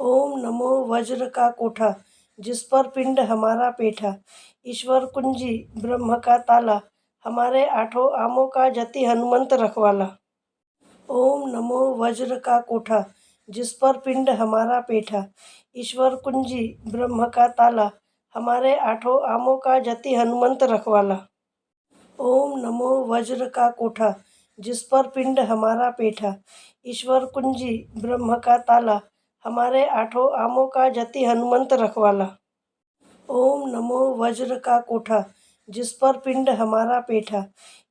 ओम नमो वज्र का कोठा, जिस पर पिंड हमारा पेठा। ईश्वर कुंजी ब्रह्म का ताला, हमारे आठों आमों का जति हनुमंत रखवाला। ओम नमो वज्र का कोठा, जिस पर पिंड हमारा पेठा। ईश्वर कुंजी ब्रह्म का ताला, हमारे आठों आमों का जति हनुमंत रखवाला। ओम नमो वज्र का कोठा, जिस पर पिंड हमारा पेठा। ईश्वर कुंजी ब्रह्म का ताला, हमारे आठों आमों का जति हनुमंत रखवाला। ओम नमो वज्र का कोठा, जिस पर पिंड हमारा पेठा।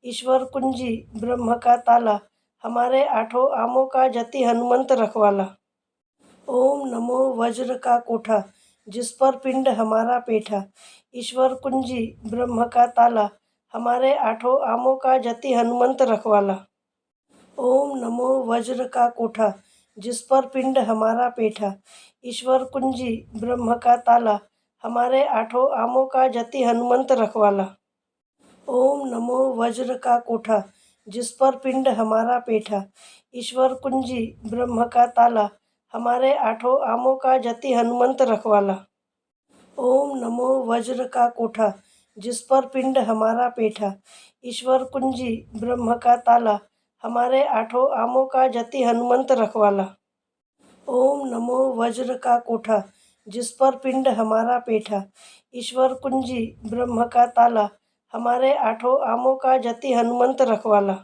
ईश्वर कुंजी ब्रह्म का ताला, हमारे आठों आमों का जति हनुमंत रखवाला। ओम नमो वज्र का कोठा, जिस पर पिंड हमारा पेठा। ईश्वर कुंजी ब्रह्म का ताला, हमारे आठों आमों का जति हनुमंत रखवाला। ओम नमो वज्र का कोठा, जिस पर पिंड हमारा पेठा। ईश्वर कुंजी ब्रह्म का ताला, हमारे आठों आमों का जति हनुमंत रखवाला। ओम नमो वज्र का कोठा, जिस पर पिंड हमारा पेठा। ईश्वर कुंजी ब्रह्म का ताला, हमारे आठों आमों का जति हनुमंत रखवाला। ओम नमो वज्र का कोठा, जिस पर पिंड हमारा पेठा। ईश्वर कुंजी ब्रह्म का ताला, हमारे आठों आमों का जति हनुमंत रखवाला। ओम नमो वज्र का कोठा, जिस पर पिंड हमारा पेठा। ईश्वर कुंजी ब्रह्म का ताला, हमारे आठों आमों का जति हनुमंत रखवाला।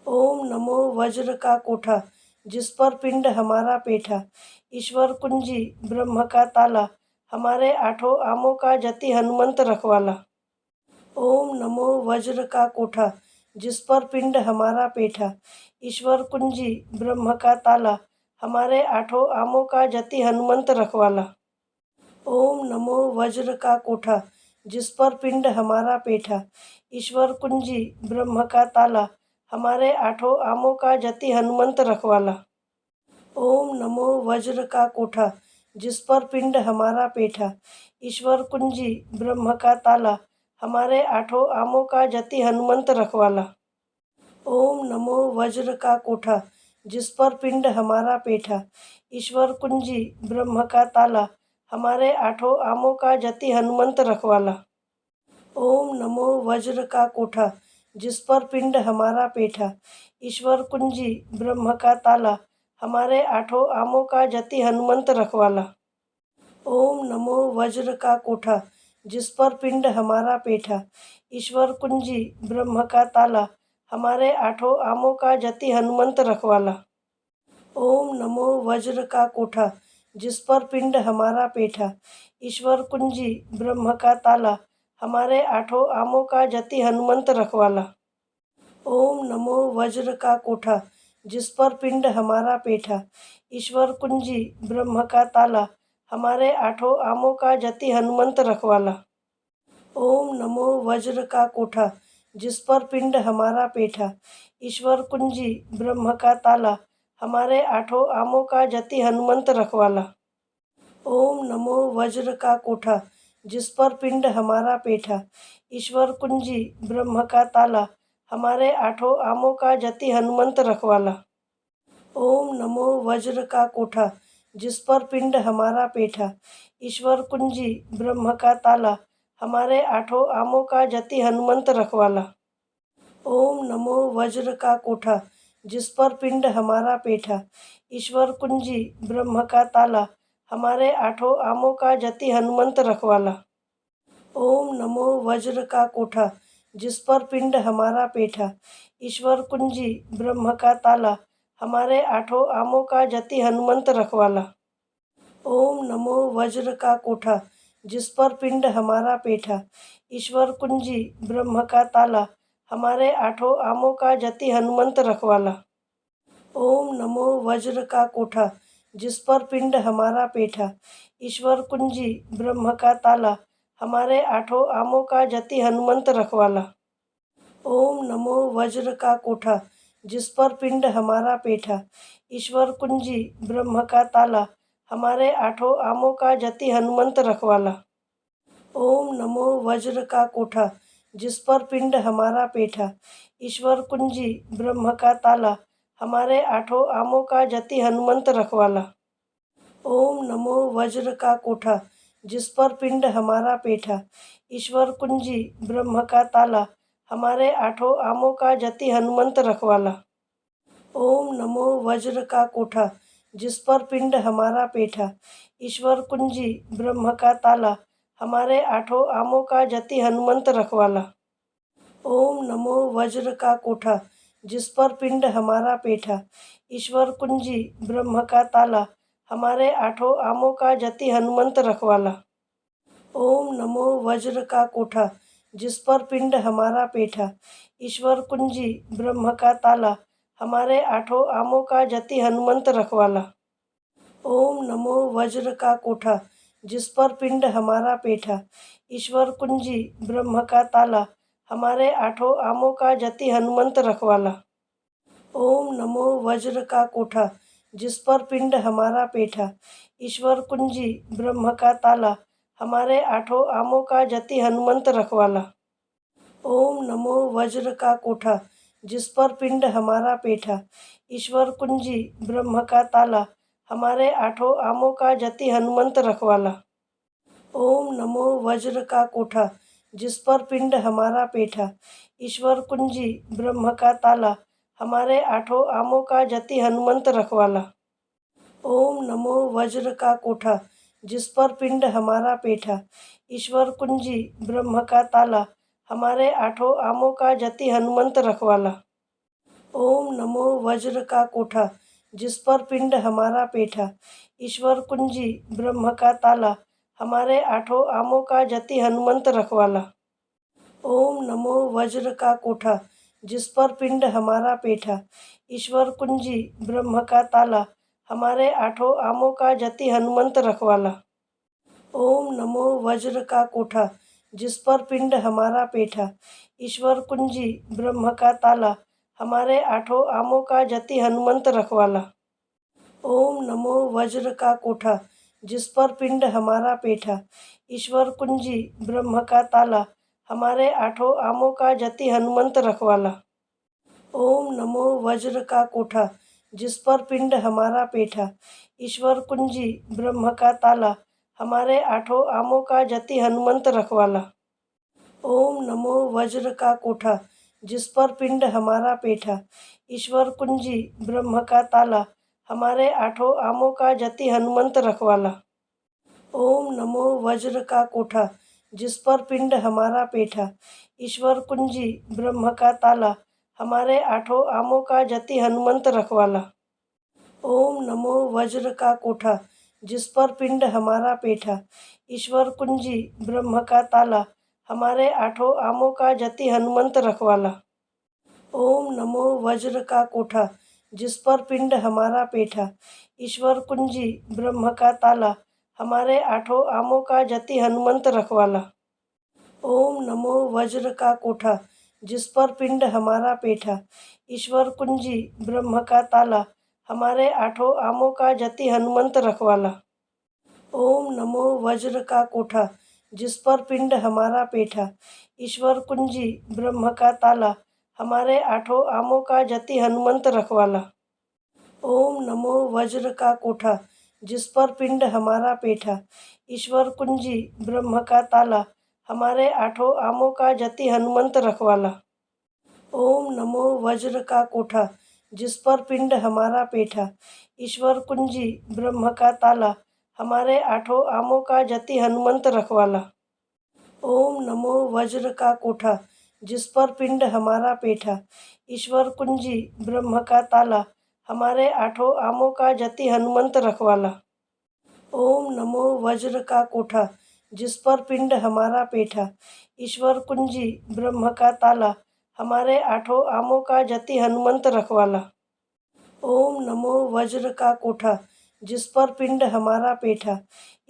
ओम नमो वज्र का कोठा, जिस पर पिंड हमारा पेठा। ईश्वर कुंजी ब्रह्म का ताला, हमारे आठों आमों का जति हनुमंत रखवाला। ओम नमो वज्र का कोठा, जिस पर पिंड हमारा पेठा। ईश्वर कुंजी ब्रह्म का ताला, हमारे आठों आमों का जति हनुमंत रखवाला। ओम नमो वज्र का कोठा, जिस पर पिंड हमारा पेठा। ईश्वर कुंजी ब्रह्म का ताला, हमारे आठों आमों का जति हनुमंत रखवाला। ओम नमो वज्र का कोठा, जिस पर पिंड हमारा पेठा। ईश्वर कुंजी ब्रह्म का ताला, हमारे आठों आमों का जति हनुमंत रखवाला। ओम नमो वज्र का कोठा, जिस पर पिंड हमारा पेठा। ईश्वर कुंजी ब्रह्म का ताला, हमारे आठों आमों का जति हनुमंत रखवाला। ओम नमो वज्र का कोठा, जिस पर पिंड हमारा पेठा। ईश्वर कुंजी ब्रह्म का ताला, हमारे आठों आमों का जति हनुमंत रखवाला। ओम नमो वज्र का कोठा, जिस पर पिंड हमारा पेठा। ईश्वर कुंजी ब्रह्म का ताला, हमारे आठों आमों का जति हनुमंत रखवाला। ओम नमो वज्र का कोठा, जिस पर पिंड हमारा पेठा। ईश्वर कुंजी ब्रह्म का ताला, हमारे आठों आमों का जति हनुमंत रखवाला। ओम नमो वज्र का कोठा, जिस पर पिंड हमारा पेठा। ईश्वर कुंजी ब्रह्म का ताला, हमारे आठों आमों का जति हनुमंत रखवाला। ओम नमो वज्र का कोठा, जिस पर पिंड हमारा पेठा। ईश्वर कुंजी ब्रह्म का ताला, हमारे आठों आमों का जति हनुमंत रखवाला। ओम नमो वज्र का कोठा, जिस पर पिंड हमारा पेठा। ईश्वर कुंजी ब्रह्म का ताला, हमारे आठों आमों का जति हनुमंत रखवाला। ओम नमो वज्र का कोठा, जिस पर पिंड हमारा पेठा। ईश्वर कुंजी ब्रह्म का ताला, हमारे आठों आमों का जति हनुमंत रखवाला। ओम नमो वज्र का कोठा, जिस पर पिंड हमारा पेठा। ईश्वर कुंजी ब्रह्म का ताला, हमारे आठों आमों का जति हनुमंत रखवाला। ओम नमो वज्र का कोठा, जिस पर पिंड हमारा पेठा। ईश्वर कुंजी ब्रह्म का ताला, हमारे आठों आमों का जति हनुमंत रखवाला। ओम नमो वज्र का कोठा, जिस पर पिंड हमारा पेठा। ईश्वर कुंजी ब्रह्म का ताला, हमारे आठों आमों का जति हनुमंत रखवाला। ओम नमो वज्र का कोठा, जिस पर पिंड हमारा पेठा। ईश्वर कुंजी ब्रह्म का ताला, हमारे आठों आमों का जति हनुमंत रखवाला। ओम नमो वज्र का कोठा, जिस पर पिंड हमारा पेठा। ईश्वर कुंजी ब्रह्म का ताला, हमारे आठों आमों का जति हनुमंत रखवाला। ओम नमो वज्र का कोठा, जिस पर पिंड हमारा पेठा। ईश्वर कुंजी ब्रह्म का ताला, हमारे आठों आमों का जति हनुमंत रखवाला। ओम नमो वज्र का कोठा, जिस पर पिंड हमारा पेठा। ईश्वर कुंजी ब्रह्म का ताला, हमारे आठों आमों का जति हनुमंत रखवाला। ओम नमो वज्र का कोठा, जिस पर पिंड हमारा पेठा। ईश्वर कुंजी ब्रह्म का ताला, हमारे आठों आमों का जति हनुमंत रखवाला। ओम नमो वज्र का कोठा, जिस पर पिंड हमारा पेठा। ईश्वर कुंजी ब्रह्म का ताला, हमारे आठों आमों का जति हनुमंत रखवाला। ओम नमो वज्र का कोठा, जिस पर पिंड हमारा पेठा। ईश्वर कुंजी ब्रह्म का ताला, हमारे आठों आमों का जति हनुमंत रखवाला। ओम नमो वज्र का कोठा, जिस पर पिंड हमारा पेठा। ईश्वर कुंजी ब्रह्म का ताला, हमारे आठों आमों का जति हनुमंत रखवाला। ओम नमो वज्र का कोठा, जिस पर पिंड हमारा पेठा। ईश्वर कुंजी ब्रह्म का ताला, हमारे आठों आमों का जति हनुमंत रखवाला। ओम नमो वज्र का कोठा, जिस पर पिंड हमारा पेठा। ईश्वर कुंजी ब्रह्म का ताला, हमारे आठों आमों का जति हनुमंत रखवाला। ओम नमो वज्र का कोठा, जिस पर पिंड हमारा पेठा। ईश्वर कुंजी ब्रह्म का ताला, हमारे आठों आमों का जति हनुमंत रखवाला। ओम नमो वज्र का कोठा, जिस पर पिंड हमारा पेठा। ईश्वर कुंजी ब्रह्म का ताला, हमारे आठों आमों का जति हनुमंत रखवाला। ओम नमो वज्र का कोठा, जिस पर पिंड हमारा पेठा। ईश्वर कुंजी ब्रह्म का ताला, हमारे आठों आमों का जति हनुमंत रखवाला। ओम नमो वज्र का कोठा, जिस पर पिंड हमारा पेठा। ईश्वर कुंजी ब्रह्म का ताला, हमारे आठों आमों का जति हनुमंत रखवाला। ओम नमो वज्र का कोठा, जिस पर पिंड हमारा पेठा। ईश्वर कुंजी ब्रह्म का ताला, हमारे आठों आमों का जति हनुमंत रखवाला। ओम नमो वज्र का कोठा, जिस पर पिंड हमारा पेठा। ईश्वर कुंजी ब्रह्म का ताला, हमारे आठों आमों का जति हनुमंत रखवाला। ओम नमो वज्र का कोठा, जिस पर पिंड हमारा पेठा। ईश्वर कुंजी ब्रह्म का ताला, हमारे आठों आमों का जति हनुमंत रखवाला। ओम नमो वज्र का कोठा, जिस पर पिंड हमारा पेठा। ईश्वर कुंजी ब्रह्म का ताला, हमारे आठों आमों का जति हनुमंत रखवाला। ओम नमो वज्र का कोठा, जिस पर पिंड हमारा पेठा। ईश्वर कुंजी ब्रह्म का ताला, हमारे आठों आमों का जति हनुमंत रखवाला। ओम नमो वज्र का कोठा, जिस पर पिंड हमारा पेठा। ईश्वर कुंजी ब्रह्म का ताला, हमारे आठों आमों का जति हनुमंत रखवाला। ओम नमो वज्र का कोठा, जिस पर पिंड हमारा पेठा। ईश्वर कुंजी ब्रह्म का ताला, हमारे आठों आमों का जति हनुमंत रखवाला। ओम नमो वज्र का कोठा, जिस पर पिंड हमारा पेठा। ईश्वर कुंजी ब्रह्म का ताला, हमारे आठों आमों का जति हनुमंत रखवाला। ओम नमो वज्र का कोठा, जिस पर पिंड हमारा पेठा। ईश्वर कुंजी ब्रह्म का ताला, हमारे आठों आमों का जति हनुमंत रखवाला। ओम नमो वज्र का कोठा, जिस पर पिंड हमारा पेठा। ईश्वर कुंजी ब्रह्म का ताला, हमारे आठों आमों का जति हनुमंत रखवाला। ओम नमो वज्र का कोठा, जिस पर पिंड हमारा पेठा। ईश्वर कुंजी ब्रह्म का ताला, हमारे आठों आमों का जति हनुमंत रखवाला। ओम नमो वज्र का कोठा, जिस पर पिंड हमारा पेठा। ईश्वर कुंजी ब्रह्म का ताला, हमारे आठों आमों का जति हनुमंत रखवाला। ओम नमो वज्र का कोठा, जिस पर पिंड हमारा पेठा। ईश्वर कुंजी ब्रह्म का ताला, हमारे आठों आमों का जति हनुमंत रखवाला। ओम नमो वज्र का कोठा, जिस पर पिंड हमारा पेठा।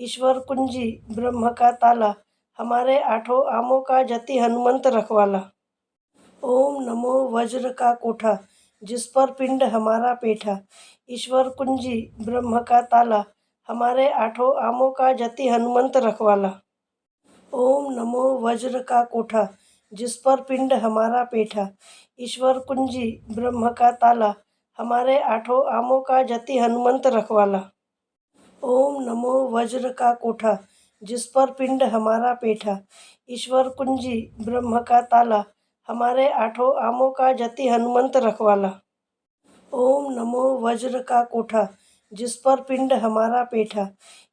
ईश्वर कुंजी ब्रह्म का ताला, हमारे आठों आमों का जति हनुमंत रखवाला। ओम नमो वज्र का कोठा, जिस पर पिंड हमारा पेठा। ईश्वर कुंजी ब्रह्म का ताला, हमारे आठों आमों का जति हनुमंत रखवाला। ओम नमो वज्र का कोठा, जिस पर पिंड हमारा पेठा। ईश्वर कुंजी ब्रह्म का ताला, हमारे आठों आमों का जति हनुमंत रखवाला। ओम नमो वज्र का कोठा, जिस पर पिंड हमारा पेठा। ईश्वर कुंजी ब्रह्म का ताला, हमारे आठों आमों का जति हनुमंत रखवाला। ओम नमो वज्र का कोठा, जिस पर पिंड हमारा पेठा।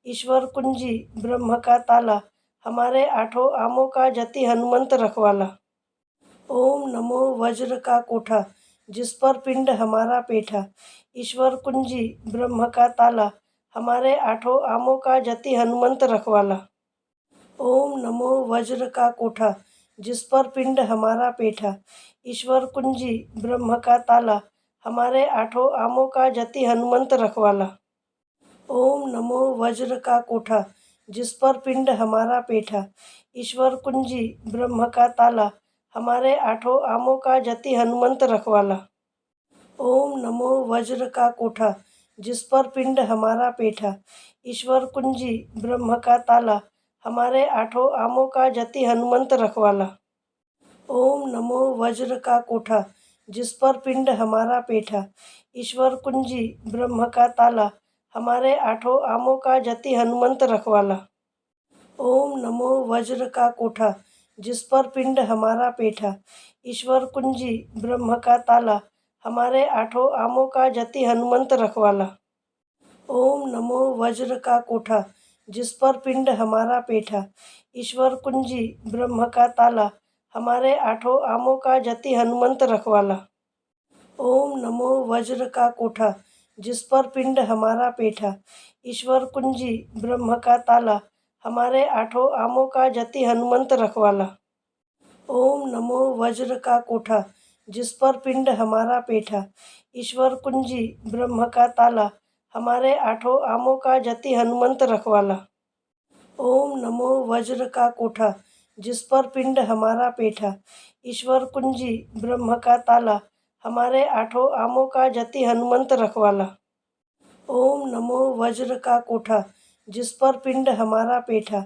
ईश्वर कुंजी ब्रह्म का ताला, हमारे आठों आमों का जति हनुमंत रखवाला। ओम नमो वज्र का कोठा, जिस पर पिंड हमारा पेठा। ईश्वर कुंजी ब्रह्म का ताला, हमारे आठों आमों का जति हनुमंत रखवाला। ओम नमो वज्र का कोठा, जिस पर पिंड हमारा पेठा। ईश्वर कुंजी ब्रह्म का ताला, हमारे आठों आमों का जति हनुमंत रखवाला। ओम नमो वज्र का कोठा, जिस पर पिंड हमारा पेठा। ईश्वर कुंजी ब्रह्म का ताला, हमारे आठों आमों का जति हनुमंत रखवाला। ओम नमो वज्र का कोठा, जिस पर पिंड हमारा पेठा। ईश्वर कुंजी ब्रह्म का ताला, हमारे आठों आमों का जति हनुमंत रखवाला। ओम नमो वज्र का कोठा, जिस पर पिंड हमारा पेठा। ईश्वर कुंजी ब्रह्म का ताला, हमारे आठों आमों का जति हनुमंत रखवाला। ओम नमो वज्र का कोठा, जिस पर पिंड हमारा पेठा। ईश्वर कुंजी ब्रह्म का ताला, हमारे आठों आमों का जति हनुमंत रखवाला। ओम नमो वज्र का कोठा, जिस पर पिंड हमारा पेठा। ईश्वर कुंजी ब्रह्म का ताला, हमारे आठों आमों का जति हनुमंत रखवाला। ओम नमो वज्र का कोठा, जिस पर पिंड हमारा पेठा। ईश्वर कुंजी ब्रह्म का ताला, हमारे आठों आमों का जति हनुमंत रखवाला। ओम नमो वज्र का कोठा, जिस पर पिंड हमारा पेठा। ईश्वर कुंजी ब्रह्म का ताला, हमारे आठों आमों का जति हनुमंत रखवाला। ओम नमो वज्र का कोठा, जिस पर पिंड हमारा पेठा। ईश्वर कुंजी ब्रह्म का ताला, हमारे आठों आमों का जति हनुमंत रखवाला। ओम नमो वज्र का कोठा, जिस पर पिंड हमारा पेठा।